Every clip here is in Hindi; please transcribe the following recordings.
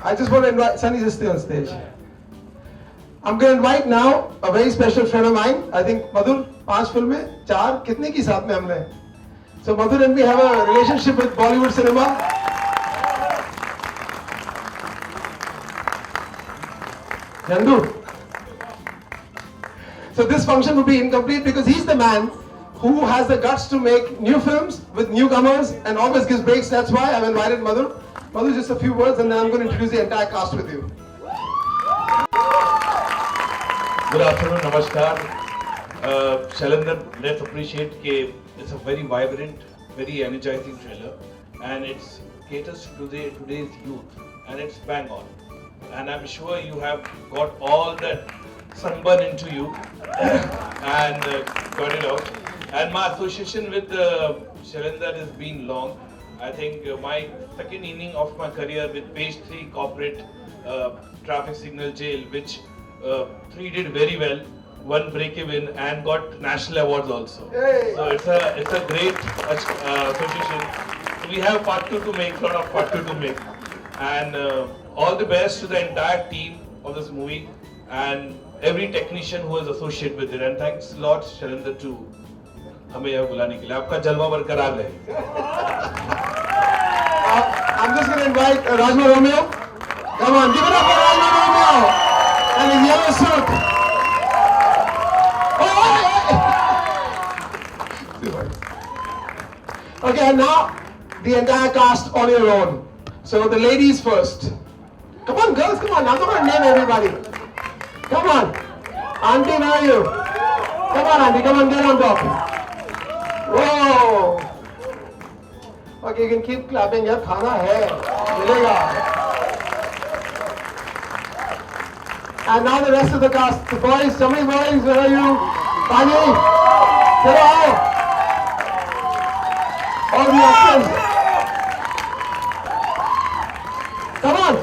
I just want to invite Sunny, just stay on stage. I'm going to invite now a very special friend of mine. I think Madhur, 5 films, 4, कितने की साथ में हमने? So Madhur and we have a relationship with Bollywood cinema. Nandu. So this function would be incomplete because he's the man who has the guts to make new films with newcomers and always gives breaks. That's why I've invited Madhur. Madhur, just a few words and then I'm going to introduce the entire cast with you. Good afternoon, namaskar. Shailendra, let's appreciate that it's a very vibrant, very energizing trailer and it caters to today's youth and it's bang on. And I'm sure you have got all that sunburn into you and got it out. And my association with Shailendra has been long. I think my second inning of my career with Page 3 corporate traffic signal jail, which 3 did very well, 1 break-even and got national awards also. Hey. So it's a great association. We have part 2 to make, lot of part 2 to make. And all the best to the entire team of this movie and every technician who is associated with it. And thanks a lot, Shailendra, to हमें यहाँ बुलाने के लिए. आपका जलवा बरकरार रहे. I'm just going to invite Rajma Romeo. Come on, give it up for Rajma Romeo. And his yellow suit. Okay, and now the entire cast on your own. So the ladies first. Come on, girls, come on. I'm not going to name everybody. Come on. Auntie, where are you? Come on, Auntie, come on, get on top. Whoa. Okay, you can keep clapping. यार खाना है, मिलेगा. And now the rest of the cast, the boys, so many boys, where are you? Pani, चलो आओ. All the actors. Come on.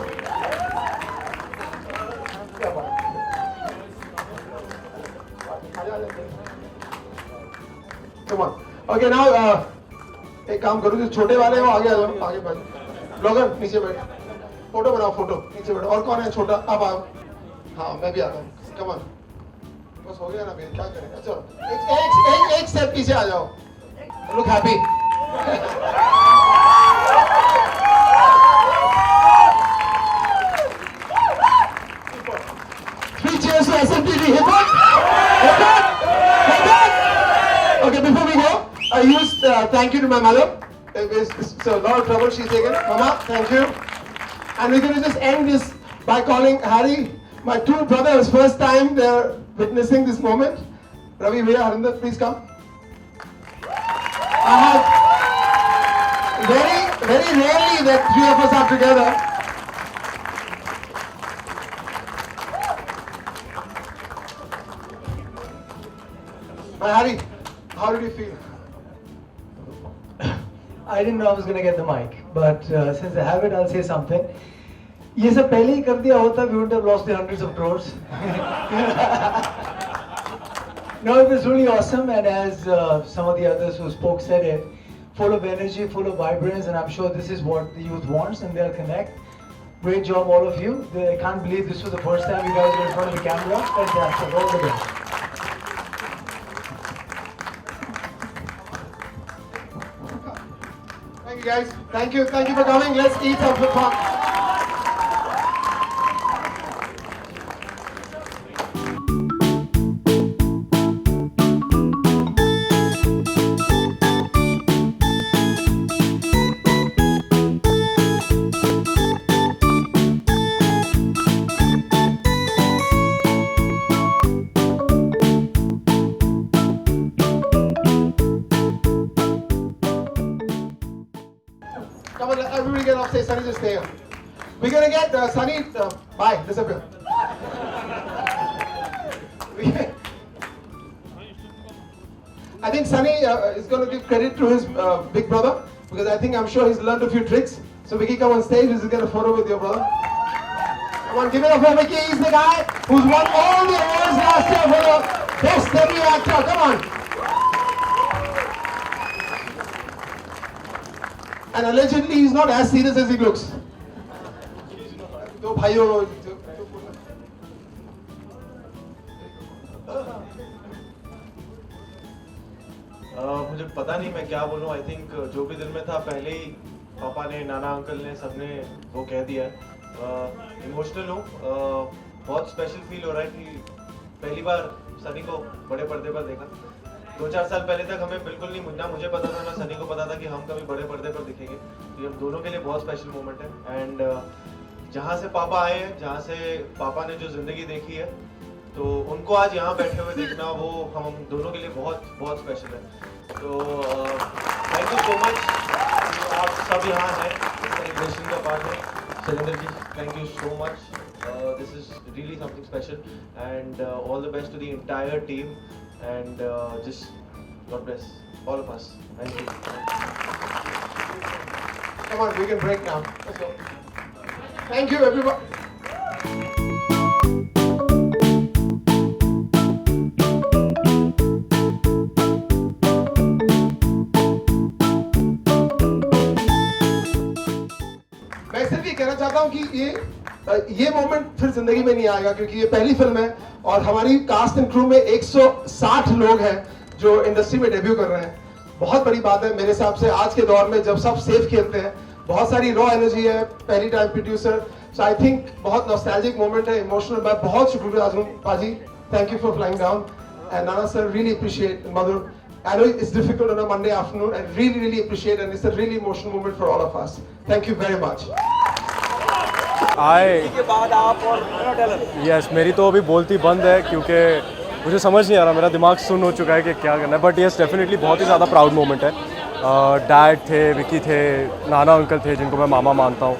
Come on. Okay, now एक काम करो जो छोटे वाले हो आगे आ जाओ, आगे बैठ. ब्लॉगर नीचे बैठ. फोटो बनाओ, फोटो नीचे बैठो. और कौन है छोटा? अब आओ. हाँ, मैं भी आता हूँ. Come on. बस हो गया ना भैया, क्या करें? चलो एक स्टेप पीछे आ जाओ. Look happy. Three cheers to SMTV. Hip hop. Hip hop. Hip hop. Okay, before we go, I used thank you to my mother. It's a lot of trouble she's taken. Mama, thank you. And we're going to just end this by calling Harry, my 2 brothers, first time they're witnessing this moment. Ravi, Bhaiya, Harinder, please come. I have very rarely that 3 of us are together. My Harry, how did you feel? I didn't know I was going to get the mic, but since I have it, I'll say something. ये सब पहले ही कर दिया होता, we would have lost the hundreds of crores. No, it was really awesome, and as some of the others who spoke said it, full of energy, full of vibrance, and I'm sure this is what the youth wants, and they'll connect. Great job, all of you. I can't believe this was the first time you guys were in front of the camera. Fantastic, all the best. Thank you guys. Thank you for coming. Let's eat some fun. Come on, everybody get off stage. Sunny, just stay here. We're gonna get Sunny. Bye, disappear. I think Sunny is going to give credit to his big brother because I'm sure he's learned a few tricks. So Vicky, come on stage. Let's get a photo with your brother. Come on, give it up for Vicky. He's the guy who's won all the awards last year for the best debut actor. Come on. And allegedly, he's not as serious as he looks. दो भाइयों मुझे पता नहीं मैं क्या बोलूं। आई थिंक जो भी दिल में था पहले ही पापा ने, नाना अंकल ने, सबने वो कह दिया है। इमोशनल हूँ, बहुत स्पेशल फील हो रहा है कि पहली बार सनी को बड़े पर्दे पर देखा। 2-4 साल पहले तक हमें बिल्कुल नहीं, ना मुझे पता था ना सनी को पता था कि हम कभी बड़े पर्दे पर दिखेंगे। तो ये हम दोनों के लिए बहुत स्पेशल मोमेंट है। एंड जहाँ से पापा आए हैं, जहाँ से पापा ने जो जिंदगी देखी है, तो उनको आज यहाँ बैठे हुए देखना वो हम दोनों के लिए बहुत बहुत स्पेशल है। तो थैंक यू सो मच, आप सब यहाँ हैं, सेलिब्रेशन का पार्ट है। Shailendra ji, thank you so much, this is really something special and all the best to the entire team and just god bless all of us. Thank you. Come on, we can break now. Let's go. Thank you, everybody. मैं सिर्फ ये कहना चाहता हूँ कि ये मोमेंट फिर जिंदगी में नहीं आएगा, क्योंकि ये पहली फिल्म है और हमारी कास्ट एंड क्रू में 160 लोग हैं जो इंडस्ट्री में डेब्यू कर रहे हैं। बहुत बड़ी बात है मेरे हिसाब से आज के दौर में, जब सब सेफ खेलते हैं, बहुत सारी रॉ एनर्जी है, पहली time producer. So I think बहुत नॉस्टैल्जिक मोमेंट है, इमोशनल। मैं बहुत शुक्रगुजार हूँ पाजी, thank you for flying down, and Nana sir really appreciate, Madhur, I know it's difficult on a Monday afternoon, and really appreciate, and it's a really emotional moment for all of us. Thank you very much. के बाद आप और यस, मेरी तो अभी बोलती बंद है क्योंकि मुझे समझ नहीं आ रहा, मेरा दिमाग सुन हो चुका है कि क्या करना है। बट यस, डेफिनेटली बहुत ही ज़्यादा प्राउड मोमेंट है। डैड थे, विकी थे, नाना अंकल थे जिनको मैं मामा मानता हूँ,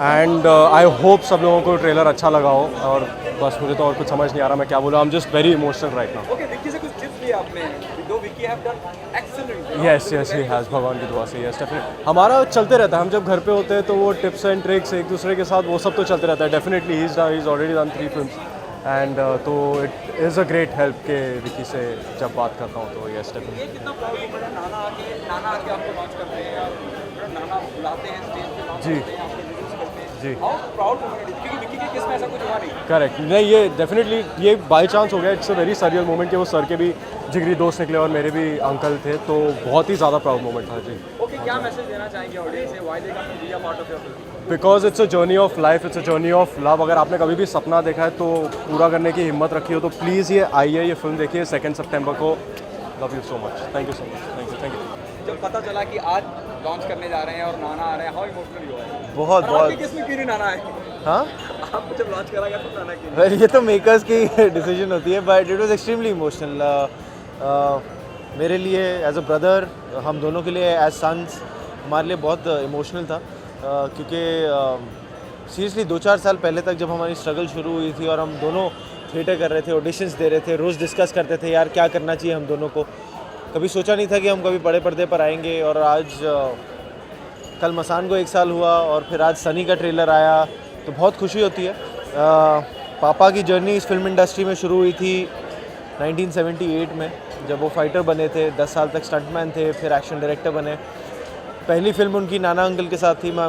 एंड आई होप सब लोगों को ट्रेलर अच्छा लगा हो। और बस मुझे तो और कुछ समझ नहीं आ रहा मैं क्या बोलूँ। I am just very emotional right now. Okay, Vicky से कुछ टिप्स लिए आपने? दो Vicky have done excellent. Yes he has, भगवान की दुआ से। यस, डेफिनेटली हमारा चलते रहता है। हम जब घर पे होते हैं तो वो टिप्स एंड ट्रिक्स एक दूसरे के साथ वो सब तो चलते रहता है। Definitely he is already done 3 films and तो it is a great help के विकी से जब बात करता हूँ तो यस डेफिनेटली। ये कितना प्राउड मोमेंट है, नाना आके आपको लॉन्च करते हैं, आप नाना बुलाते हैं स्टेज पे, लॉन्च जी। करते हैं, आपको इंट्रोड्यूस करते हैं। जी। हाउ प्राउड मोमेंट है, क्योंकि विक्की के केस में ऐसा कुछ हुआ नहीं। करेक्ट, नहीं ये डेफिनेटली ये बाय चांस हो गया। It's a very surreal moment कि वो सर के भी जिगरी दोस्त निकले और मेरे भी अंकल थे, तो बहुत ही ज़्यादा प्राउड मोमेंट था जी। ओके, क्या मैसेज देना चाहेंगे ऑडियंस से, why they come to be a part of your film? Because it's a journey of life, it's a journey of love. अगर आपने कभी भी सपना देखा है तो पूरा करने की हिम्मत रखी हो तो प्लीज़ ये आइए, ये फिल्म देखिए 2 सितंबर को। Love you so much, thank you so much, thank you. जब पता चला कि आज लॉन्च करने जा रहे हैं और नाना आ रहे हैं, हाउ इमोशनल हुआ है? बहुत और बहुत आपके केस में क्यों नहीं नाना आए? हाँ, आप जब लॉन्च करा गया तो नाना क्यों नहीं? well, ये तो मेकर्स की डिसीजन होती है, but it was extremely emotional मेरे लिए एज अ ब्रदर, हम दोनों के लिए एज सन्स, हमारे लिए बहुत इमोशनल था क्योंकि सीरियसली 2-4 साल पहले तक जब हमारी स्ट्रगल शुरू हुई थी और हम दोनों थिएटर कर रहे थे, ऑडिशंस दे रहे थे, रोज़ डिस्कस करते थे यार क्या करना चाहिए हम दोनों को। कभी सोचा नहीं था कि हम कभी बड़े पर्दे पर आएंगे। और आज कल मसान को 1 साल हुआ और फिर आज सनी का ट्रेलर आया तो बहुत खुशी होती है। पापा की जर्नी इस फिल्म इंडस्ट्री में शुरू हुई थी 1978 में, जब वो फाइटर बने थे। 10 साल तक स्टंटमैन थे, फिर एक्शन डायरेक्टर बने। पहली फिल्म उनकी नाना अंकल के साथ थी, मैं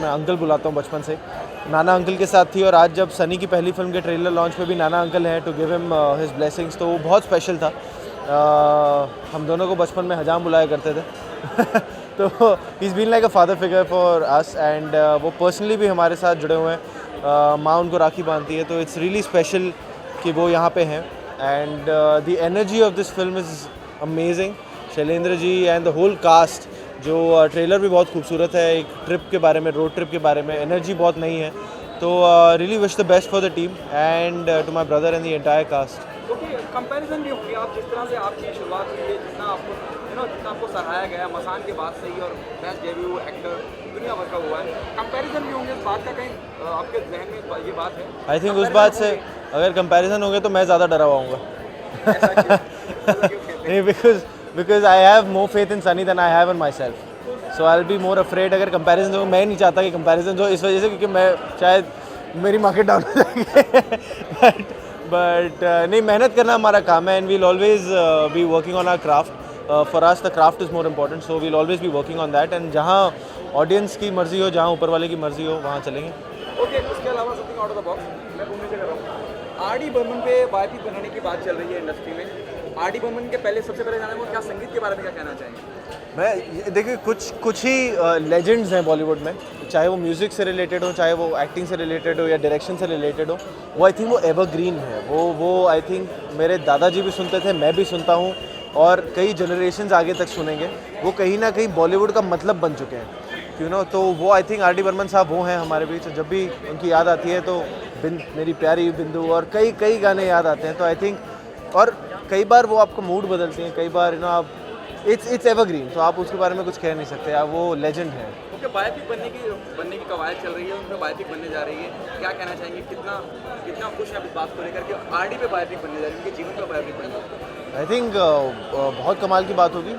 अंकल बुलाता हूँ बचपन से, नाना अंकल के साथ थी। और आज जब सनी की पहली फिल्म के ट्रेलर लॉन्च पे भी नाना अंकल हैं to give him his blessings, तो वो बहुत स्पेशल था। हम दोनों को बचपन में हजाम बुलाया करते थे तो he is been like a father figure for us and वो पर्सनली भी हमारे साथ जुड़े हुए हैं। माँ उनको राखी बांधती है, तो इट्स रियली स्पेशल कि वो यहाँ पे हैं। And the energy of this film is amazing. Shailendra ji and the whole cast, जो ट्रेलर भी बहुत खूबसूरत है, एक ट्रिप के बारे में, रोड ट्रिप के बारे में, एनर्जी बहुत नई है। तो really wish the best for the team and to my brother and the entire cast. क्योंकि कंपैरिजन भी होंगे, आप जिस तरह से आपकी शुरुआत हुई है, जितना आपको सराहाया गया मसान के बाद से ही, और बेस्ट डेब्यू एक्टर दुनिया भर का हुआ है, कंपैरिजन भी होंगे। इस बात का कहीं आपके जहन में ये बात है? आई थिंक उस बात से अगर कंपैरिजन हो गया तो मैं ज़्यादा डरा हुआ हूँगा नहीं, because I have more faith in Sunny than I have in myself, so I will be more afraid अगर कंपैरिजन हो। मैं नहीं चाहता कि कंपैरिजन हो, इस वजह से क्योंकि मैं शायद मेरी मार्केट डाउन हो जाएगी बट नहीं, मेहनत करना हमारा काम है and we'll always be working on our craft. For us the craft is more important, so we'll always be working on that. And जहाँ ऑडियंस की मर्जी हो, जहाँ ऊपर वाले की मर्जी हो, वहाँ चलेंगे। Thinking out of the box, मैं घूमने से कर रहा हूँ। आर.डी. बर्मन पे बायोपिक बनाने की बात चल रही है इंडस्ट्री में। आर.डी. बर्मन के पहले सबसे पहले जाने को क्या संगीत के बारे में क्या कहना चाहेंगे? मैं देखिए कुछ ही लेजेंड्स हैं बॉलीवुड में, चाहे वो म्यूज़िक से रिलेटेड हो, चाहे वो एक्टिंग से रिलेटेड हो या डायरेक्शन से रिलेटेड हो, वो आई थिंक वो एवरग्रीन है। वो आई थिंक मेरे दादाजी भी सुनते थे, मैं भी सुनता हूँ और कई जनरेशन्स आगे तक सुनेंगे। वो कहीं ना कहीं बॉलीवुड का मतलब बन चुके हैं, यू नो। तो वो आई थिंक आर.डी. बर्मन साहब वो हैं हमारे बीच। जब भी उनकी याद आती है तो मेरी प्यारी बिंदु और कई गाने याद आते हैं। तो आई थिंक और कई बार वो आपका मूड बदलती हैं, कई बार यू नो आप इट्स एवरग्रीन, तो आप उसके बारे में कुछ कह नहीं सकते, आप वो लेजेंड है। ओके, बायोपिक बनने की कवायद चल रही है, उनमें बायोपिक बनने जा रही है, क्या कहना चाहेंगे? कितना खुश है इस बात को लेकर कि आर.डी. पे बायोपिक बनने जा रही है, उनके जीवन पे बायोपिक बनने जा रही है? आई थिंक बहुत कमाल की बात होगी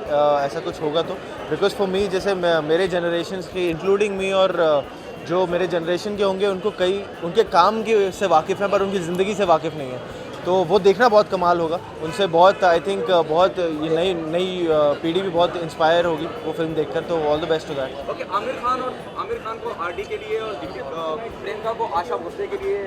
ऐसा कुछ होगा तो, बिकॉज फॉर मी जैसे मेरे जनरेशन की इंक्लूडिंग मी और जो मेरे जनरेशन के होंगे उनको कई उनके काम की से वाकिफ़ हैं पर उनकी ज़िंदगी से वाकिफ़ नहीं है, तो वो देखना बहुत कमाल होगा। उनसे बहुत आई थिंक बहुत ये नई पीढ़ी भी बहुत इंस्पायर होगी वो फिल्म देखकर, तो all the best to that. Okay, Aamir Khan को आर.डी. के लिए और प्रियंका को आशा भोसले के लिए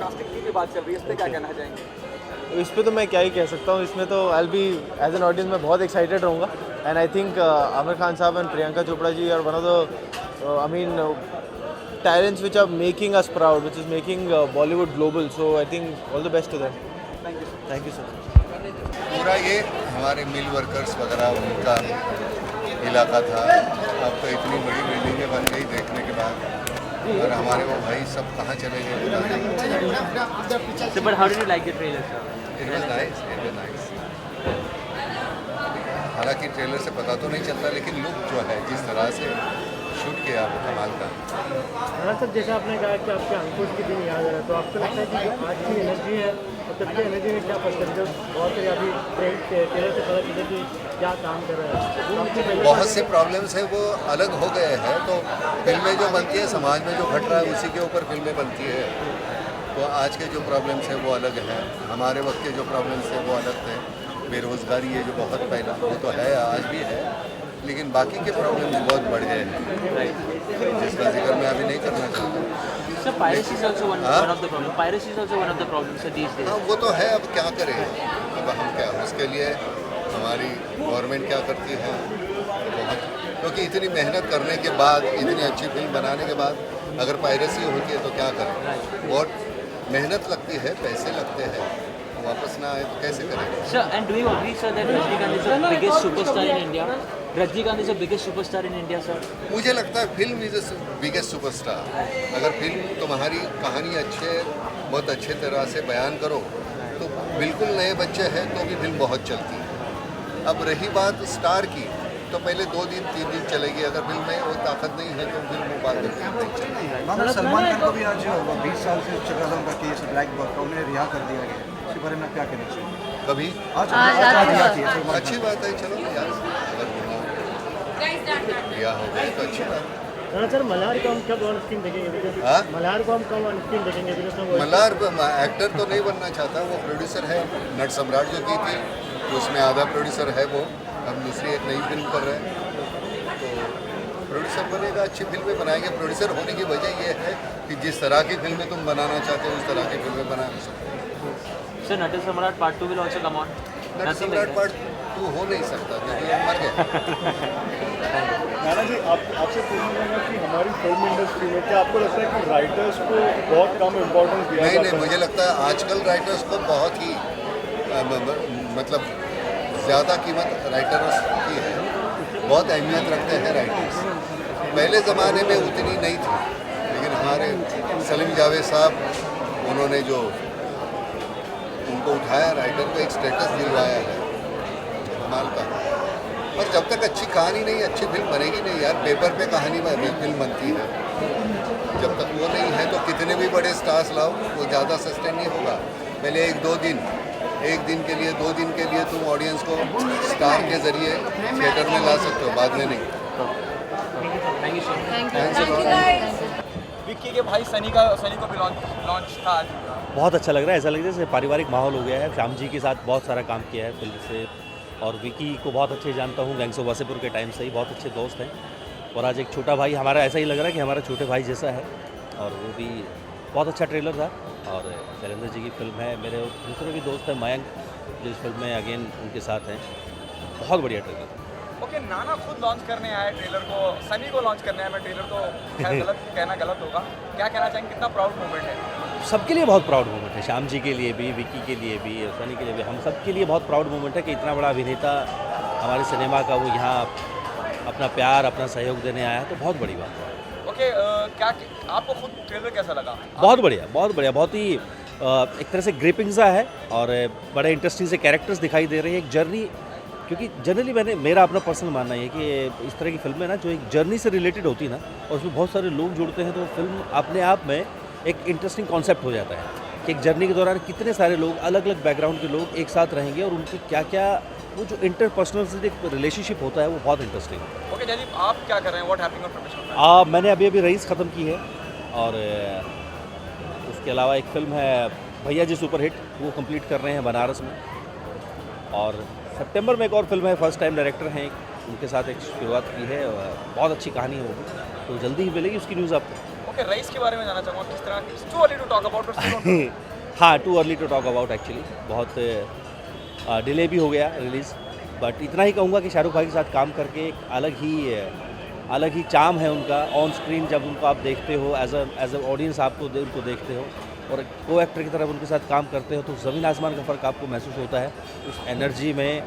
कास्टिंग की भी बात चल रही है, इस पर क्या कहना चाहेंगे? इस पे तो मैं क्या ही कह सकता हूँ, इसमें तो I be as an audience मैं बहुत एक्साइटेड रहूँगा। And I think Aamir Khan साहब and Priyanka Chopra ji are one of the I mean talents which are making us proud, which is making Bollywood global. So I think all the best to them. Thank you so much. पूरा ये हमारे मिल वर्कर्स वगैरह उनका इलाका था। अब तो इतनी बड़ी बिल्डिंगें बन गई देखने के बाद, और हमारे वो भाई सब कहाँ चले गए पता नहीं। So, but how did you like the trailer, sir? It was nice, it was nice. हालांकि ट्रेलर से पता तो नहीं चलता, लेकिन लुक जो है जिस तरह से शूट किया वो कमाल का। सर जैसे आपने कहा कि आपके अंकुश के दिन याद आ रहा है, तो आपको लगता है कि जो आज की एनर्जी है और तब की एनर्जी में क्या फर्क है? बहुत सारे अभी ट्रेलर से पता चला कि क्या काम कर रहा है, बहुत से प्रॉब्लम्स हैं वो अलग हो गए हैं, तो फिल्में जो बनती है समाज में जो घट रहा है उसी के ऊपर फिल्में बनती है। तो आज के जो प्रॉब्लम्स हैं वो अलग हैं, हमारे वक्त के जो प्रॉब्लम्स हैं वो अलग थे। बेरोज़गारी है जो बहुत पहला वो तो है, आज भी है, लेकिन बाकी के प्रॉब्लम्स बहुत बढ़ गए हैं जिसका जिक्र मैं अभी नहीं करना चाहता। So piracy is also one of the problem. Piracy is also one of the problems these days. हाँ वो तो है, अब क्या करें, अब हम क्या उसके लिए हमारी गवर्नमेंट क्या करती है बहुत, क्योंकि इतनी मेहनत करने के बाद इतनी अच्छी फिल्म बनाने के बाद अगर पायरेसी होती है तो क्या करें। बहुत मेहनत लगती है, पैसे लगते हैं, वापस ना आए तो कैसे करें। Sir, and do you agree, sir, that Rajinikanth is the biggest superstar in India? Rajinikanth is the biggest superstar in India, sir. मुझे लगता है फिल्म इज बिगेस्ट सुपरस्टार। अगर फिल्म तुम्हारी कहानी बहुत अच्छे तरह से बयान करो तो बिल्कुल नए बच्चे हैं तो भी फिल्म बहुत चलती है। अब रही बात स्टार की, तो पहले 2 दिन 3 दिन चलेगी, अगर फिल्म में वो ताकत नहीं है तो फिल्म वो बाद में नहीं चलेगी। सलमान खान को भी आज 20 साल से चल रहा था उनका केस ब्लैक बॉल का, उन्हें रिहा कर दिया गया, इसके बारे में क्या कहना चाहिए? कभी आज रिहा किया सलमान खान। अच्छी बात है, चलो यार अगर रिहा हो गई तो अच्छी बात है। सर मल्हार को हम कब ऑन स्क्रीन देखेंगे? हाँ? मल्हार को हम कब ऑन स्क्रीन देखेंगे? मल्हार एक्टर तो नहीं बनना चाहता, वो प्रोड्यूसर है। नट सम्राट जो की थी उसमें आधा प्रोड्यूसर है वो, हम दूसरी एक नई फिल्म कर रहे हैं, तो प्रोड्यूसर बनेगा, अच्छी फिल्में बनाएंगे। प्रोड्यूसर होने की वजह ये है कि जिस तरह की फिल्में तुम बनाना चाहते हो उस तरह की फिल्में बना सकते हो। Sir, Natal Samrat Part 2 will also come on. नट सम्राट पार्ट 2 हो नहीं सकता क्योंकि हम मर गए। नाना जी आपसे पूछना चाहूँगा कि हमारी फिल्म इंडस्ट्री में क्या आपको लगता है कि राइटर्स को बहुत कम इम्पोर्टेंस दिया जाता है? नहीं, मुझे लगता है आजकल राइटर्स को बहुत ही मतलब ज़्यादा कीमत राइटर्स की है, बहुत अहमियत रखते हैं राइटर्स। पहले ज़माने में उतनी नहीं थी, लेकिन हमारे सलीम जावेद साहब उन्होंने जो उनको उठाया, राइटर को एक स्टेटस दिलवाया है कमाल का। और जब तक अच्छी कहानी नहीं, अच्छी फिल्म बनेगी नहीं यार। पेपर पे कहानी फिल्म बनती है, जब तक वो नहीं है तो कितने भी बड़े स्टार्स लाओ वो ज़्यादा सस्टेन नहीं होगा। पहले 1-2 दिन, 1 दिन के लिए 2 दिन के लिए तुम ऑडियंस को स्टार के जरिए थिएटर में ला सकते हो, बाद में नहीं। विक्की के भाई सनी को भी लॉन्च था आज। बहुत अच्छा लग रहा है, ऐसा लग रहा है जैसे पारिवारिक माहौल हो गया है। श्याम जी के साथ बहुत सारा काम किया है फिल्म से, और विकी को बहुत अच्छे जानता हूँ, गैंग्स ऑफ वासेपुर के टाइम से ही बहुत अच्छे दोस्त हैं। और आज एक छोटा भाई हमारा ऐसा ही लग रहा है कि हमारा छोटे भाई जैसा है, और वो भी बहुत अच्छा ट्रेलर था और शैलेंद्र जी की फिल्म है। मेरे दूसरे भी दोस्त हैं मयंक जो इस फिल्म में अगेन उनके साथ हैं। बहुत बढ़िया ट्रेलर। ओके, नाना खुद लॉन्च करने आए ट्रेलर को, सनी को लॉन्च करने आए। मैं ट्रेलर तो खैर गलत कहना गलत होगा, क्या कहना चाहेंगे, कितना प्राउड मोमेंट है? सबके लिए बहुत प्राउड मोमेंट है, श्याम जी के लिए भी, विक्की के लिए भी, सनी के लिए भी, हम सब के लिए बहुत प्राउड मोमेंट है कि इतना बड़ा अभिनेता हमारे सिनेमा का वो यहाँ अपना प्यार अपना सहयोग देने आया, तो बहुत बड़ी बात है। ओके, क्या आपको खुद ट्रेलर कैसा लगा? बहुत बढ़िया, बहुत बढ़िया, बहुत ही एक तरह से ग्रिपिंग सा है और बड़े इंटरेस्टिंग से कैरेक्टर्स दिखाई दे रहे हैं। एक जर्नी, क्योंकि जनरली मेरा अपना पर्सनल मानना है कि इस तरह की फिल्में ना जो एक जर्नी से रिलेटेड होती है ना और उसमें बहुत सारे लोग जुड़ते हैं, तो फिल्म अपने आप में एक इंटरेस्टिंग कॉन्सेप्ट हो जाता है कि एक जर्नी के दौरान कितने सारे लोग, अलग अलग बैकग्राउंड के लोग एक साथ रहेंगे और उनकी क्या क्या वो जो इंटरपर्सनल से एक रिलेशनशिप होता है वो बहुत इंटरेस्टिंग है। ओके जयदीप, आप क्या कर रहे हैं? What happening on professional? मैंने अभी रईस ख़त्म की है और उसके अलावा एक फ़िल्म है भैया जी सुपरहिट, वो कंप्लीट कर रहे हैं बनारस में। और सितंबर में एक और फिल्म है, फर्स्ट टाइम डायरेक्टर हैं, उनके साथ एक शुरुआत की है, बहुत अच्छी कहानी है वो, तो जल्दी ही मिलेगी उसकी न्यूज़ आपको। ओके, रईस के बारे में जानना चाहूँगा, किस तरह, it's too early to talk about? हाँ, too early to talk about actually, बहुत डिले भी हो गया रिलीज़, बट इतना ही कहूँगा कि शाहरुख भाई के साथ काम करके एक अलग ही चार्म है उनका ऑन स्क्रीन। जब उनको आप देखते हो एज अ ऑडियंस उनको देखते हो और को एक्टर की तरफ उनके साथ काम करते हो, तो ज़मीन आसमान का फ़र्क आपको महसूस होता है। उस एनर्जी में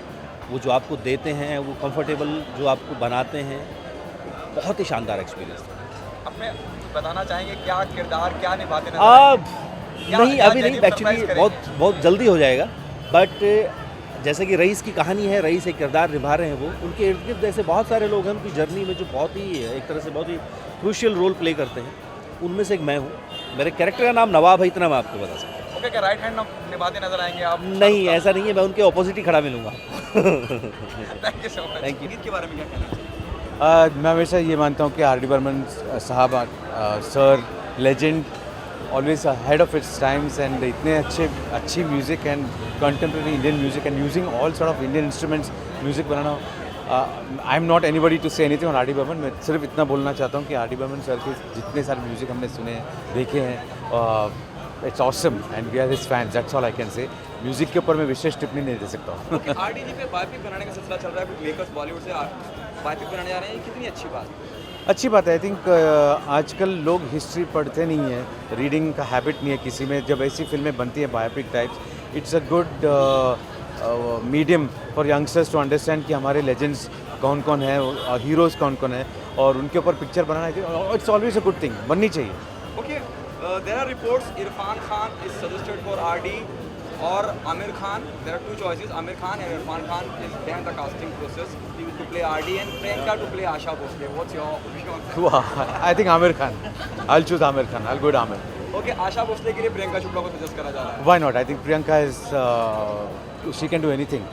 वो जो आपको देते हैं, वो कंफर्टेबल जो आपको बनाते हैं, बहुत ही शानदार एक्सपीरियंस था। अपने बताना चाहेंगे क्या किरदार क्या निभाते नहीं, अभी नहीं, एक्चुअली बहुत जल्दी हो जाएगा, बट जैसे कि रईस की कहानी है, रईस एक किरदार निभा रहे हैं वो, उनके इर्द गिर्द ऐसे बहुत सारे लोग हैं उनकी जर्नी में जो बहुत ही एक तरह से बहुत ही क्रूशियल रोल प्ले करते हैं, उनमें से एक मैं हूँ। मेरे कैरेक्टर का नाम नवाब है, इतना मैं आपको बता सकता हूँ। ओके, क्या राइट हैंड निभाते नजर आएंगे आप? नहीं, ऐसा नहीं है, मैं उनके ऑपोजिट ही खड़ा मिलूंगा। Thank you so much. Thank you. गीत के बारे में क्या कहना चाहिए? मैं हमेशा ये मानता हूँ कि आर डी बर्मन साहब sir legend, always head of its times, and इतने अच्छी music and contemporary Indian music and using all sort of Indian instruments music बनाना। I am not anybody to say anything on R D Burman. मैं सिर्फ इतना बोलना चाहता हूँ कि आर डी बर्मन सर के जितने सारे म्यूज़िक हमने सुने हैं, देखे हैं, it's awesome and we are his fans, that's all I can say. Music के ऊपर मैं विशेष टिप्पणी नहीं दे सकता हूँ। आरडीजी पे बायोपिक बनाने का सिलसिला चल रहा है, कुछ मेकर्स बॉलीवुड से बायोपिक बनाने जा रहे हैं, कितनी अच्छी बात है? अच्छी बात है। आई थिंक आजकल लोग हिस्ट्री पढ़ते नहीं हैं, रीडिंग का हैबिट नहीं है किसी में। जब ऐसी फिल्में बनती हैं biopic types, it's a good medium for youngsters to understand कि हमारे लेजेंड्स कौन कौन हैं, हीरोज़ कौन कौन हैं, और उनके ऊपर पिक्चर बनाना, it's always a good thing, बननी चाहिए। Okay, there are reports Irrfan Khan is suggested for RD और Aamir Khan. There are two choices, Amir Khan and Irfan Khan is behind the casting process to play RD and Priyanka to play Asha Bhosle. What's your opinion on that? Wow, I think Amir Khan. I'll choose Amir Khan. I'll go to Amir. Okay, Asha Bhosle के लिए प्रियंका चोपड़ा को सजेस्ट करा जा रहा है. Why not? I think Priyanka is she can do anything.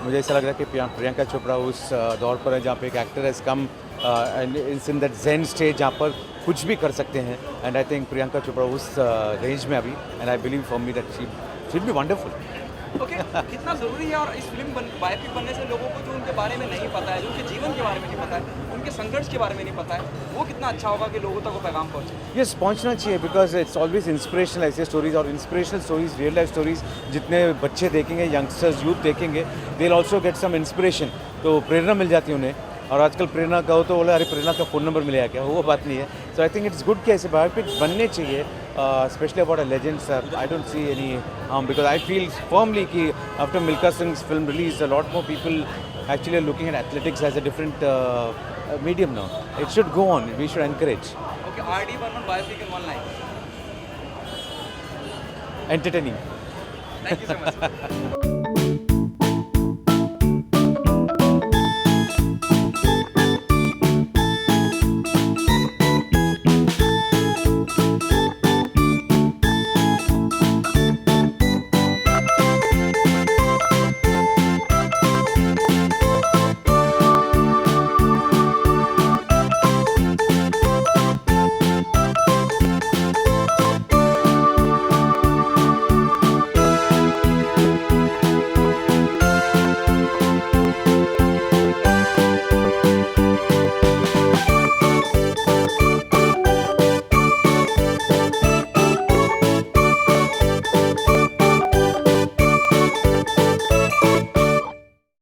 मुझे ऐसा लग रहा है कि प्रियंका चोपड़ा उस दौर पर है जहाँ पे एक actor has come and it's in that zen stage जहाँ पर कुछ भी कर सकते हैं. And I think Priyanka Chopra उस रेंज में अभी, and I believe for me that she will be wonderful. Okay, कितना ज़रूरी है और इस फिल्म बायोपिक बनने से लोगों को जो उनके बारे में नहीं पता है, जो उनके जीवन के बारे में नहीं पता है, उनके संघर्ष के बारे में नहीं पता है, वो कितना अच्छा होगा कि लोगों तक वो पैगाम पहुँचे. यस, पहुंचना चाहिए, बिकॉज इट्स ऑलवेज इंस्पिरेशनल ऐसे स्टोरीज, और inspirational stories, real life stories जितने बच्चे देखेंगे, यंगस्टर्स, यूथ देखेंगे, they will also get some inspiration. तो प्रेरणा मिल जाती है उन्हें. और आजकल प्रेरणा कहो तो बोले अरे प्रेरणा का फ़ोन नंबर मिलेगा क्या, वो बात नहीं है. So I think it's good कि ऐसे बायोपिक बनने चाहिए, specially about a legends. I don't see any harm, because I feel firmly कि after Milkha Singh's film release, a lot more people actually are looking at athletics as a different medium now. It should go on. We should encourage. Okay, R.D. Burman biopic in one line. Entertaining. Thank you so much.